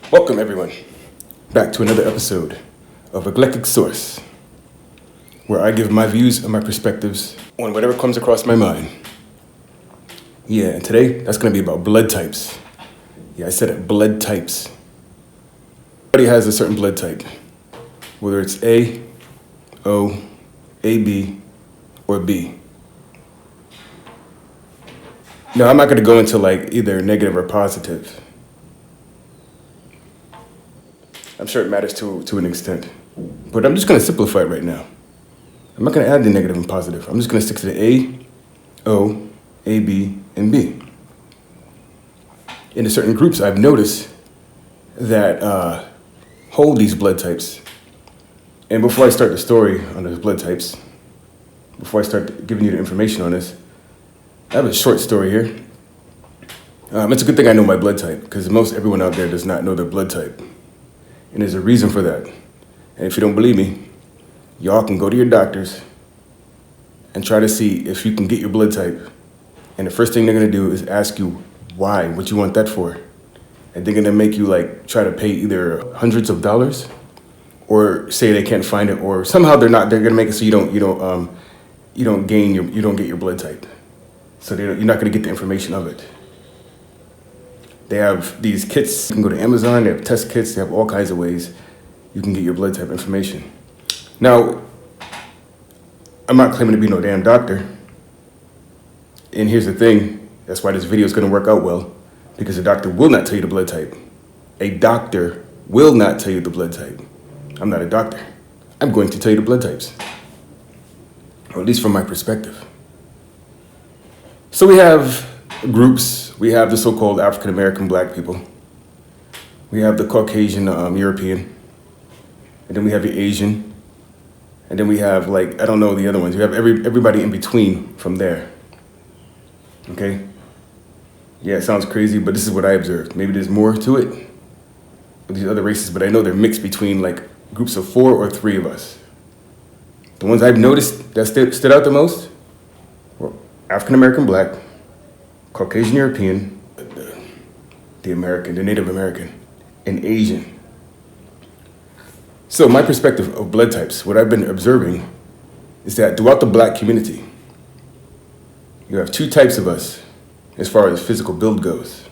Welcome everyone back to another episode of Eclectic Source, where I give my views and my perspectives on whatever comes across my mind. Yeah, and today that's going to be about blood types. Yeah, I said it, blood types. Everybody has a certain blood type, whether it's A, O, AB, or B. Now, I'm not going to go into like either negative or positive. I'm sure it matters to an extent, but I'm just going to simplify it right now. I'm not going to add the negative and positive. I'm just going to stick to the A, O, AB, and B. In certain groups, I've noticed that hold these blood types. And before I start the story on those blood types, before I start giving you the information on this, I have a short story here. It's a good thing I know my blood type, because most everyone out there does not know their blood type. And there's a reason for that. And if you don't believe me, y'all can go to your doctors and try to see if you can get your blood type. And the first thing they're gonna do is ask you why, what you want that for. And they're gonna make you like try to pay either hundreds of dollars or say they can't find it, or somehow they're gonna make it so you don't get your blood type. So you're not gonna get the information of it. They have these kits. You can go to Amazon. They have test kits. They have all kinds of ways you can get your blood type information. Now, I'm not claiming to be no damn doctor. And here's the thing. That's why this video is going to work out well, because a doctor will not tell you the blood type. A doctor will not tell you the blood type. I'm not a doctor. I'm going to tell you the blood types, or at least from my perspective. So we have groups. We have the so-called African American black people. We have the Caucasian European. And then we have the Asian. And then we have, like, I don't know the other ones. We have everybody in between from there. Okay? Yeah, it sounds crazy, but this is what I observed. Maybe there's more to it with these other races, but I know they're mixed between like groups of 4 or 3 of us. The ones I've noticed that stood out the most were African American black, Caucasian European, the Native American, and Asian. So my perspective of blood types, what I've been observing is that throughout the black community, you have 2 types of us as far as physical build goes.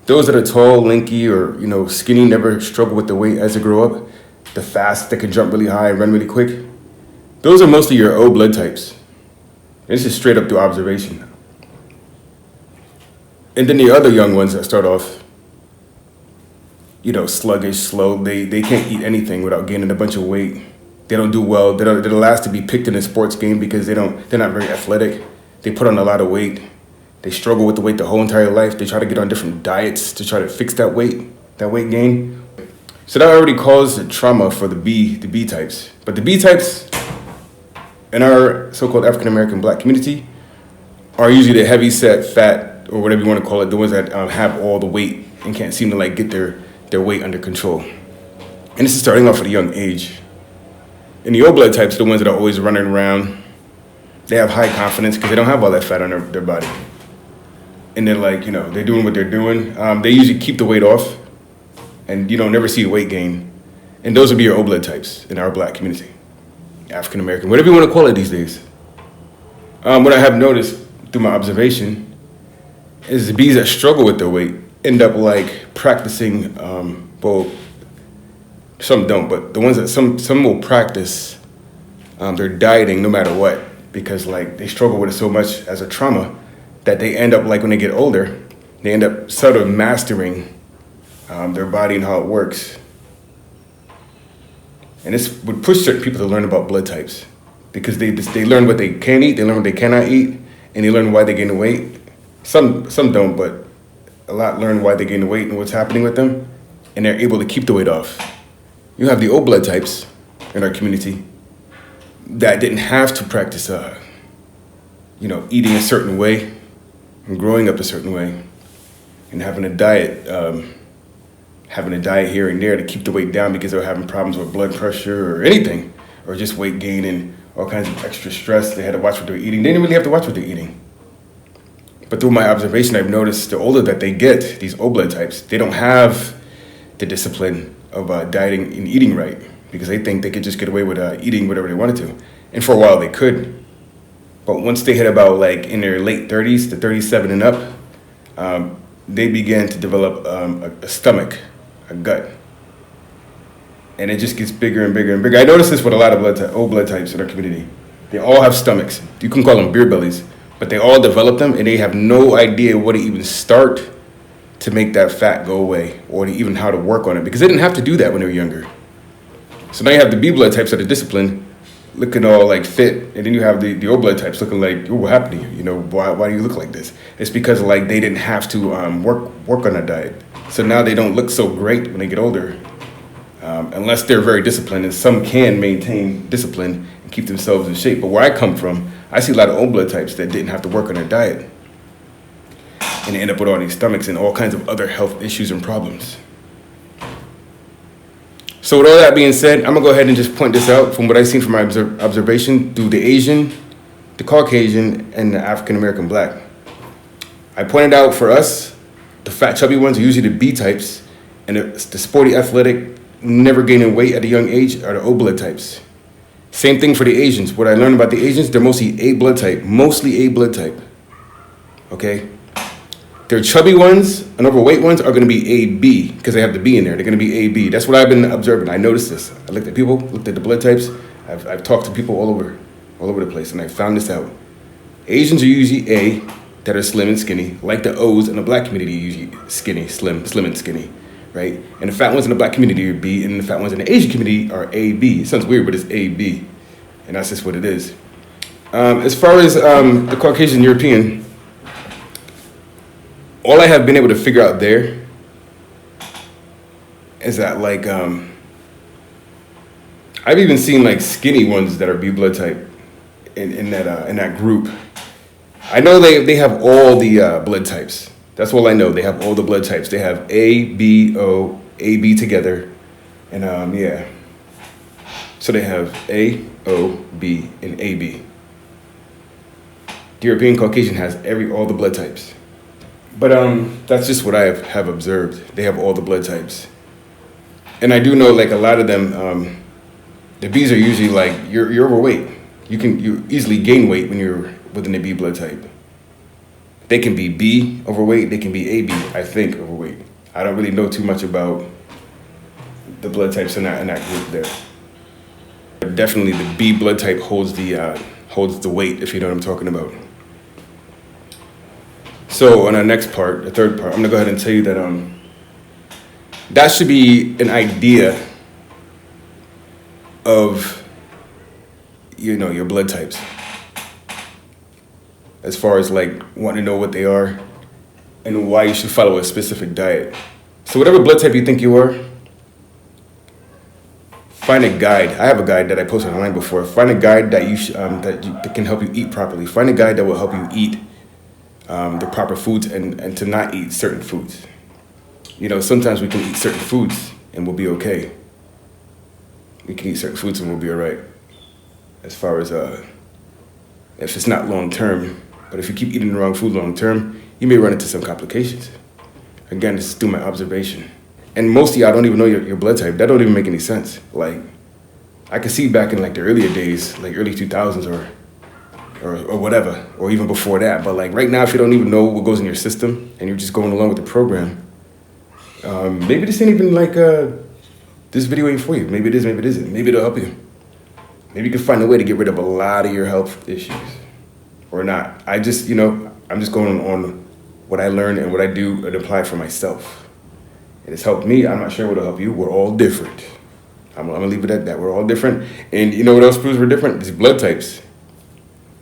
Those that are tall, lanky, or skinny, never struggle with the weight as they grow up, the fast that can jump really high and run really quick. Those are mostly your O blood types. And this is straight up through observation. And then the other young ones that start off, sluggish, slow. They can't eat anything without gaining a bunch of weight. They don't do well. They're the last to be picked in a sports game because they're not very athletic. They put on a lot of weight. They struggle with the weight the whole entire life. They try to get on different diets to try to fix that weight gain. So that already caused trauma for the B types. But the B types in our so-called African American black community are usually the heavy set, fat, or whatever you want to call it, the ones that have all the weight and can't seem to get their weight under control. And this is starting off at a young age. And the O blood types are the ones that are always running around. They have high confidence because they don't have all that fat on their body. And they're they're doing what they're doing. They usually keep the weight off and never see a weight gain. And those would be your O blood types in our black community. African American, whatever you want to call it these days. What I have noticed through my observation is the B's that struggle with their weight end up practicing, some don't, but the ones that some will practice their dieting no matter what, because they struggle with it so much as a trauma that they end up when they get older, they end up sort of mastering their body and how it works. And this would push certain people to learn about blood types, because they learn what they can eat, they learn what they cannot eat, and they learn why they gain the weight. Some don't, but a lot learn why they gain the weight and what's happening with them, and they're able to keep the weight off. You have the O blood types in our community that didn't have to practice, eating a certain way and growing up a certain way and having a diet here and there to keep the weight down because they were having problems with blood pressure or anything, or just weight gain and all kinds of extra stress. They had to watch what they were eating. They didn't really have to watch what they're eating. But through my observation, I've noticed the older that they get, these O blood types, they don't have the discipline of dieting and eating right, because they think they could just get away with eating whatever they wanted to. And for a while they could. But once they hit about like in their late 30s to 37 and up, they began to develop a stomach, a gut. And it just gets bigger and bigger and bigger. I noticed this with a lot of O blood types in our community. They all have stomachs. You can call them beer bellies, but they all develop them and they have no idea where to even start to make that fat go away, or even how to work on it, because they didn't have to do that when they were younger. So now you have the B blood types that are disciplined, looking all like fit, and then you have the O blood types looking like, oh, what happened to you? You know, why do you look like this? It's because like they didn't have to work on that diet. So now they don't look so great when they get older, unless they're very disciplined, and some can maintain discipline and keep themselves in shape. But where I come from, I see a lot of O blood types that didn't have to work on their diet, and they end up with all these stomachs and all kinds of other health issues and problems. So with all that being said, I'm gonna go ahead and just point this out from what I've seen from my observation through the Asian, the Caucasian, and the African American Black. I pointed out for us, the fat chubby ones are usually the B types, and the sporty athletic, never gaining weight at a young age are the O blood types. Same thing for the Asians. What I learned about the Asians, they're mostly A blood type, okay? Their chubby ones and overweight ones are going to be AB, because they have the B in there. They're going to be AB. That's what I've been observing. I noticed this. I looked at people, looked at the blood types. I've talked to people all over the place, and I found this out. Asians are usually A, that are slim and skinny, like the O's in the black community are usually skinny, slim and skinny, right? And the fat ones in the black community are B, and the fat ones in the Asian community are AB. It sounds weird, but it's AB, and that's just what it is. As far as the Caucasian European, all I have been able to figure out there is that like I've even seen like skinny ones that are B blood type in that group. I know they have all the blood types. That's all I know. They have all the blood types. They have A, B, O, AB together, and yeah. So they have A, O, B, and AB. The European Caucasian has all the blood types. But that's just what I have observed. They have all the blood types. And I do know like a lot of them, the Bs are usually like, you're overweight. You easily gain weight when you're within the B blood type. They can be B overweight, they can be AB, I think, overweight. I don't really know too much about the blood types in that group there. But definitely the B blood type holds the weight, if you know what I'm talking about. So on our next part, the third part, I'm gonna go ahead and tell you that that should be an idea of, you know, your blood types. As far as like wanting to know what they are and why you should follow a specific diet. So whatever blood type you think you are, find a guide. I have a guide that I posted online before. Find a guide that that can help you eat properly. Find a guide that will help you eat the proper foods and to not eat certain foods. You know, sometimes we can eat certain foods and we'll be okay. We can eat certain foods and we'll be all right. As far as if it's not long term, but if you keep eating the wrong food long term, you may run into some complications. Again, this is through my observation. And most of y'all don't even know your blood type. That don't even make any sense. Like, I could see back in like the earlier days, like early 2000s or whatever, or even before that. But like right now, if you don't even know what goes in your system and you're just going along with the program, maybe this ain't even like, this video ain't for you. Maybe it is, maybe it isn't. Maybe it'll help you. Maybe you can find a way to get rid of a lot of your health issues, or not. I'm just going on what I learned and what I do and apply for myself. It has helped me. I'm not sure what'll help you. We're all different. I'm gonna leave it at that. We're all different. And you know what else proves we're different? These blood types.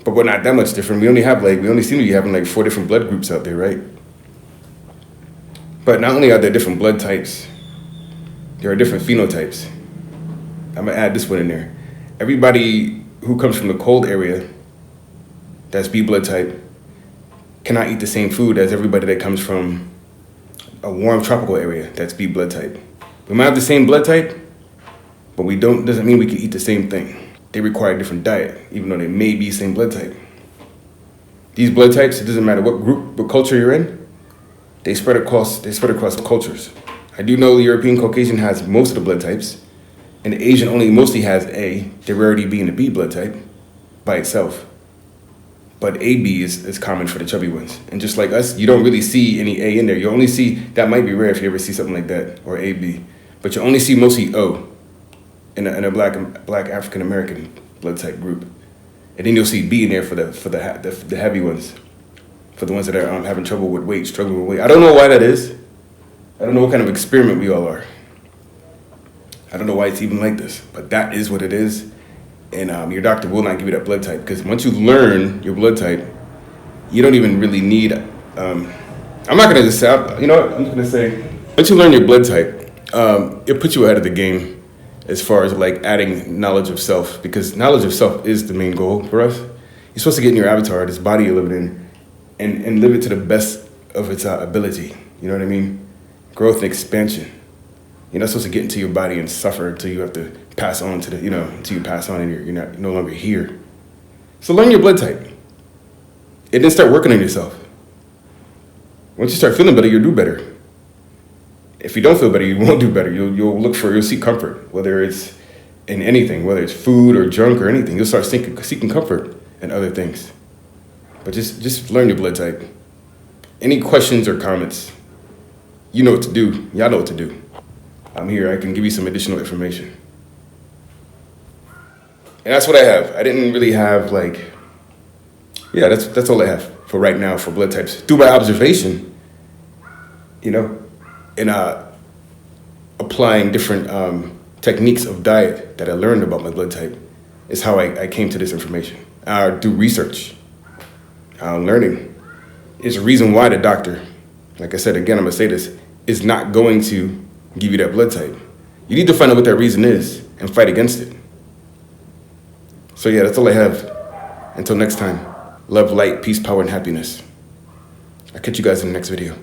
But we're not that much different. We only seem to be having like 4 different blood groups out there, right? But not only are there different blood types, there are different phenotypes. I'm gonna add this one in there. Everybody who comes from the cold area, that's B blood type, cannot eat the same food as everybody that comes from a warm tropical area, that's B blood type. We might have the same blood type, but doesn't mean we can eat the same thing. They require a different diet, even though they may be same blood type. These blood types, it doesn't matter what group, what culture you're in, they spread across cultures. I do know the European Caucasian has most of the blood types, and the Asian only mostly has A, the rarity being a B blood type by itself. But AB is common for the chubby ones. And just like us, you don't really see any A in there. You only see, that might be rare if you ever see something like that, or AB. But you only see mostly O in a black African American blood type group. And then you'll see B in there for the heavy ones, for the ones that are having trouble with weight, struggling with weight. I don't know why that is. I don't know what kind of experiment we all are. I don't know why it's even like this, but that is what it is. And your doctor will not give you that blood type, because once you learn your blood type, you don't even really need, I'm not gonna just say, you know what, I'm just gonna say, once you learn your blood type, it puts you ahead of the game as far as like adding knowledge of self, because knowledge of self is the main goal for us. You're supposed to get in your avatar, this body you're living in, and live it to the best of its ability, you know what I mean? Growth and expansion. You're not supposed to get into your body and suffer until you have to pass on to the, you know, until you pass on and you're no longer here. So learn your blood type. And then start working on yourself. Once you start feeling better, you'll do better. If you don't feel better, you won't do better. You'll seek comfort, whether it's in anything, whether it's food or junk or anything. You'll start seeking comfort in other things. But just learn your blood type. Any questions or comments, you know what to do. Y'all know what to do. I'm here, I can give you some additional information. And that's what I have. I didn't really have like, yeah, that's all I have for right now for blood types. Through my observation, you know, and applying different techniques of diet that I learned about my blood type is how I came to this information. Do research, learning. There's a reason why the doctor, like I said, again, I'm gonna say this, is not going to give you that blood type. You need to find out what that reason is and fight against it. So yeah, that's all I have. Until next time, love, light, peace, power, and happiness. I'll catch you guys in the next video.